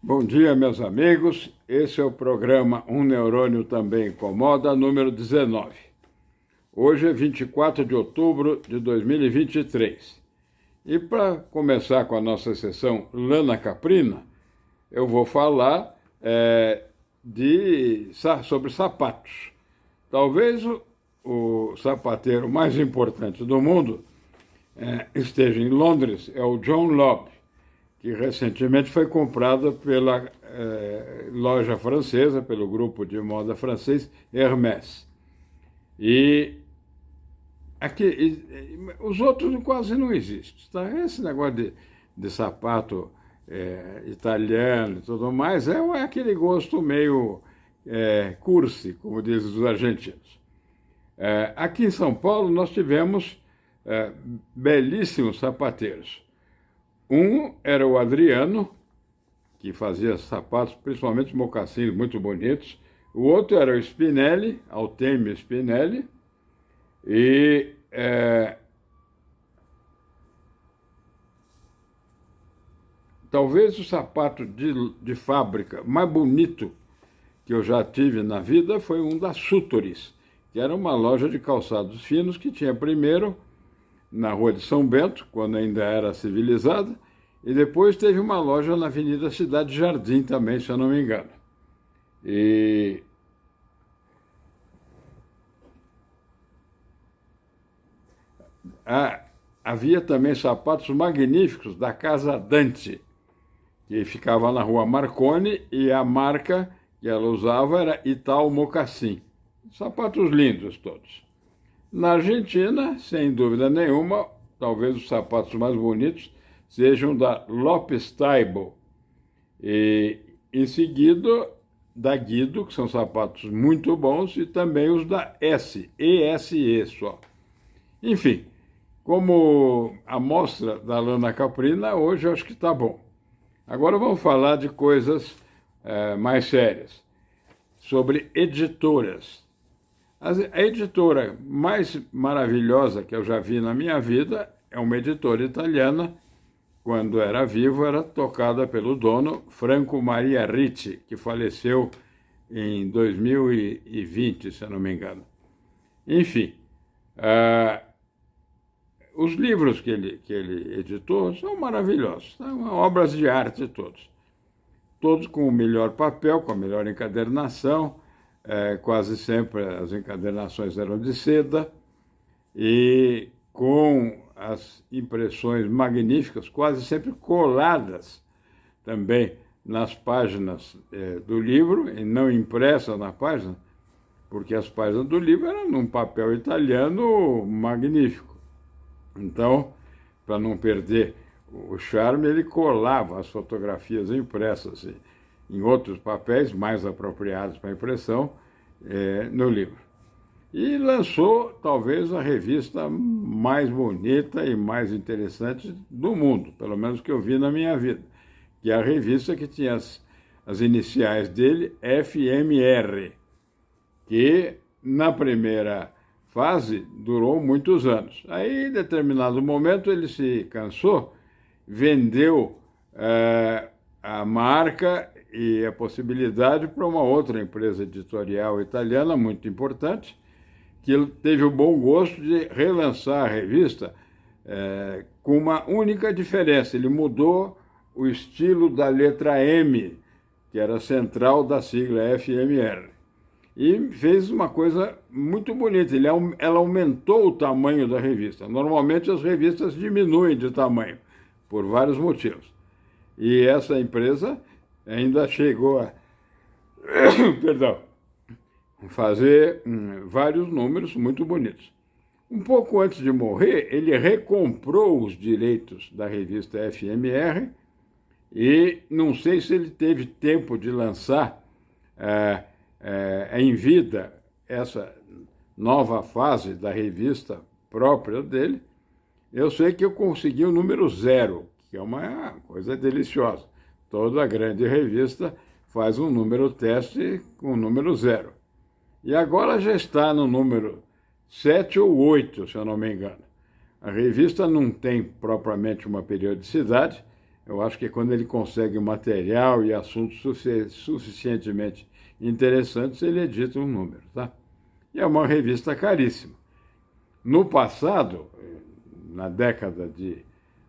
Bom dia, meus amigos. Esse é o programa Um Neurônio Também Incomoda, número 19. Hoje é 24 de outubro de 2023. E para começar com a nossa sessão Lana Caprina, eu vou falar sobre sapatos. Talvez o sapateiro mais importante do mundo esteja em Londres, é o John Lobb, que recentemente foi comprado pela loja francesa, pelo grupo de moda francês Hermès. E aqui, os outros quase não existem. Tá? Esse negócio de sapato italiano e tudo mais é aquele gosto meio cursi, como dizem os argentinos. Aqui em São Paulo nós tivemos belíssimos sapateiros. Um era o Adriano, que fazia sapatos, principalmente mocassins muito bonitos. O outro era o Spinelli, Altemio Spinelli. E talvez o sapato de fábrica mais bonito que eu já tive na vida foi um da Sutoris, que era uma loja de calçados finos que tinha primeiro na Rua de São Bento, quando ainda era civilizada, e depois teve uma loja na Avenida Cidade Jardim também, se eu não me engano. E havia também sapatos magníficos da Casa Dante, que ficava na Rua Marconi, e a marca que ela usava era Ital Mocassin. Sapatos lindos todos. Na Argentina, sem dúvida nenhuma, talvez os sapatos mais bonitos sejam da Lopes Taibo. E em seguida, da Guido, que são sapatos muito bons, e também os da ESE só. Enfim, como amostra da Lana Caprina, hoje eu acho que está bom. Agora vamos falar de coisas mais sérias, sobre editoras. A editora mais maravilhosa que eu já vi na minha vida é uma editora italiana. Quando era vivo, era tocada pelo dono Franco Maria Ricci, que faleceu em 2020, se eu não me engano. Enfim, os livros que ele editou são maravilhosos, são obras de arte todos. Todos com o melhor papel, com a melhor encadernação. Quase sempre as encadernações eram de seda e com as impressões magníficas, quase sempre coladas também nas páginas do livro, e não impressas na página, porque as páginas do livro eram num papel italiano magnífico. Então, para não perder o charme, ele colava as fotografias impressas em outros papéis mais apropriados para impressão no livro. E lançou, talvez, a revista mais bonita e mais interessante do mundo, pelo menos que eu vi na minha vida, que é a revista que tinha as iniciais dele, FMR, que na primeira fase durou muitos anos. Aí, em determinado momento, ele se cansou, vendeu a marca e a possibilidade para uma outra empresa editorial italiana muito importante, que ele teve o bom gosto de relançar a revista com uma única diferença. Ele mudou o estilo da letra M, que era central da sigla FMR, e fez uma coisa muito bonita. Ela aumentou o tamanho da revista. Normalmente as revistas diminuem de tamanho, por vários motivos. E essa empresa ainda chegou a fazer vários números muito bonitos. Um pouco antes de morrer, ele recomprou os direitos da revista FMR e não sei se ele teve tempo de lançar em vida essa nova fase da revista própria dele. Eu sei que eu consegui o número 0, que é uma coisa deliciosa. Toda grande revista faz um número teste com o número 0. E agora já está no número 7 ou 8, se eu não me engano. A revista não tem propriamente uma periodicidade, Eu acho que é quando ele consegue material e assuntos suficientemente interessantes, ele edita um número, tá? E é uma revista caríssima. No passado, na década de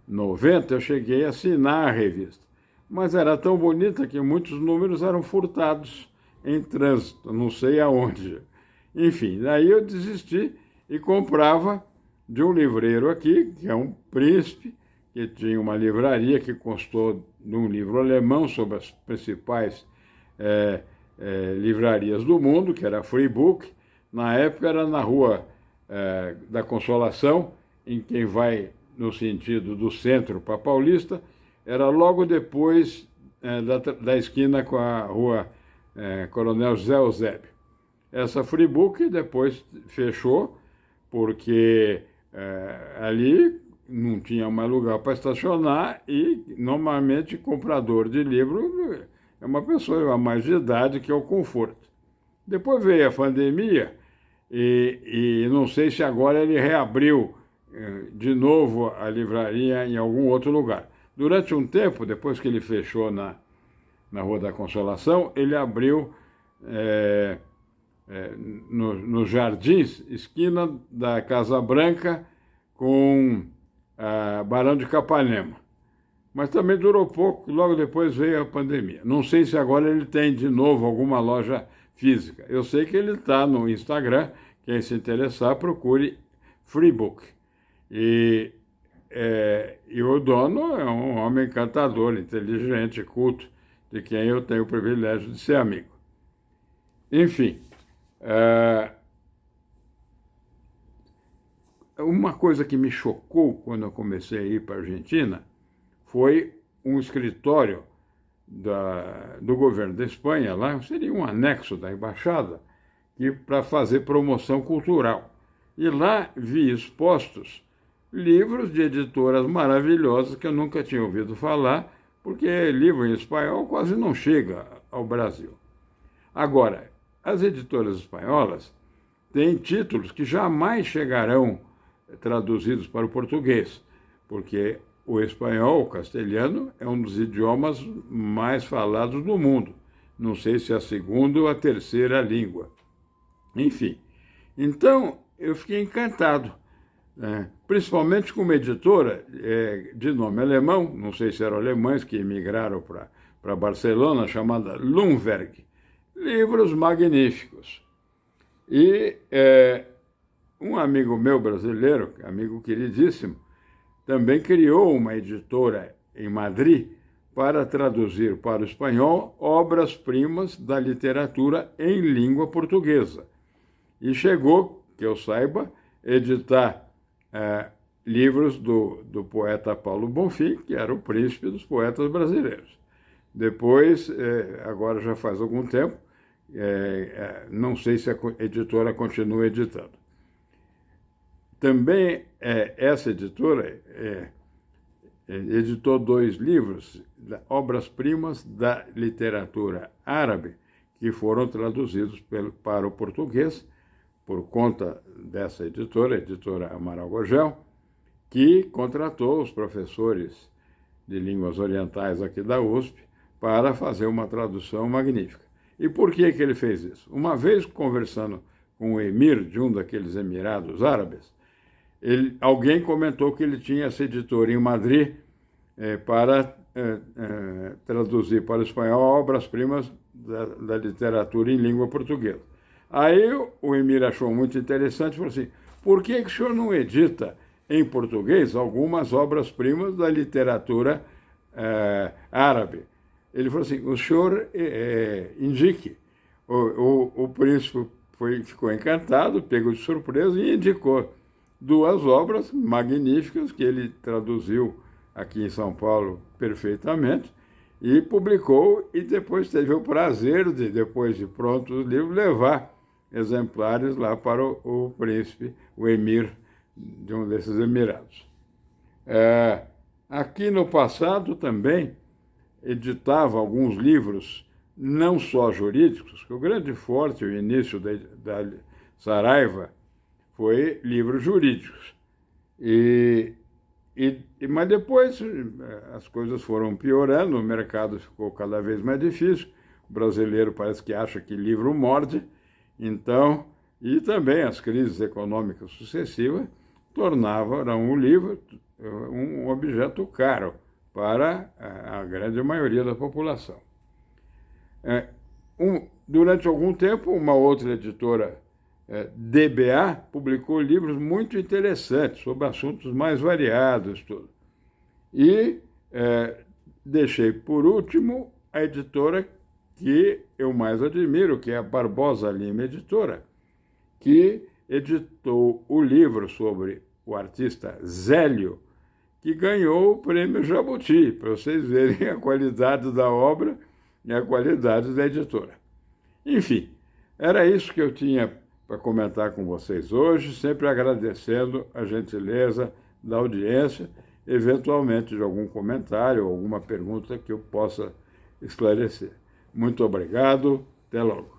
90, eu cheguei a assinar a revista, mas era tão bonita que muitos números eram furtados em trânsito, não sei aonde. Enfim, daí eu desisti e comprava de um livreiro aqui, que é um príncipe, que tinha uma livraria que constou de um livro alemão sobre as principais livrarias do mundo, que era Free Book. Na época era na Rua da Consolação, em quem vai no sentido do centro para Paulista, era logo depois da esquina com a Rua Coronel José Eusébio. Essa Free Book depois fechou, porque ali não tinha mais lugar para estacionar e, normalmente, comprador de livro é uma pessoa mais de idade, que é o conforto. Depois veio a pandemia e não sei se agora ele reabriu de novo a livraria em algum outro lugar. Durante um tempo, depois que ele fechou na Rua da Consolação, ele abriu nos Jardins, esquina da Casa Branca com Barão de Capanema. Mas também durou pouco, logo depois veio a pandemia. Não sei se agora ele tem de novo alguma loja física. Eu sei que ele está no Instagram, quem se interessar, procure Free Book. E o dono é um homem encantador, inteligente, culto, de quem eu tenho o privilégio de ser amigo. Enfim, uma coisa que me chocou quando eu comecei a ir para a Argentina foi um escritório do governo da Espanha, lá seria um anexo da embaixada, para fazer promoção cultural. E lá vi expostos livros de editoras maravilhosas que eu nunca tinha ouvido falar, porque livro em espanhol quase não chega ao Brasil. Agora, as editoras espanholas têm títulos que jamais chegarão traduzidos para o português, porque o espanhol, o castelhano, é um dos idiomas mais falados do mundo. Não sei se é a segunda ou a terceira língua. Enfim, então eu fiquei encantado, principalmente com uma editora de nome alemão, não sei se eram alemães que emigraram para Barcelona, chamada Lundberg. Livros magníficos. E um amigo meu brasileiro, amigo queridíssimo, também criou uma editora em Madrid para traduzir para o espanhol obras-primas da literatura em língua portuguesa. E chegou, que eu saiba, editar livros do poeta Paulo Bonfim, que era o príncipe dos poetas brasileiros. Depois, agora já faz algum tempo, não sei se a editora continua editando. Também essa editora editou 2 livros, obras-primas da literatura árabe, que foram traduzidos para o português, por conta dessa editora, a editora Amaral Gurgel, que contratou os professores de línguas orientais aqui da USP para fazer uma tradução magnífica. E por que ele fez isso? Uma vez conversando com o emir de um daqueles Emirados Árabes, alguém comentou que ele tinha essa editora em Madrid para traduzir para o espanhol obras-primas da literatura em língua portuguesa. Aí o emir achou muito interessante e falou assim: por que o senhor não edita em português algumas obras-primas da literatura árabe? Ele falou assim: o senhor indique. O príncipe ficou encantado, pegou de surpresa e indicou 2 obras magníficas que ele traduziu aqui em São Paulo perfeitamente e publicou, e depois teve o prazer de, depois de pronto o livro, levar exemplares lá para o príncipe, o emir de um desses Emirados. Aqui no passado também editava alguns livros, não só jurídicos, que o grande forte, o início da Saraiva, foi livros jurídicos. E Mas depois as coisas foram piorando, o mercado ficou cada vez mais difícil, o brasileiro parece que acha que livro morde, então, e também as crises econômicas sucessivas tornavam o livro um objeto caro para a grande maioria da população. Durante algum tempo, uma outra editora, DBA, publicou livros muito interessantes sobre assuntos mais variados. Tudo. E deixei por último a editora que eu mais admiro, que é a Barbosa Lima Editora, que editou o livro sobre o artista Zélio, que ganhou o prêmio Jabuti, para vocês verem a qualidade da obra e a qualidade da editora. Enfim, era isso que eu tinha para comentar com vocês hoje, sempre agradecendo a gentileza da audiência, eventualmente de algum comentário ou alguma pergunta que eu possa esclarecer. Muito obrigado, até logo.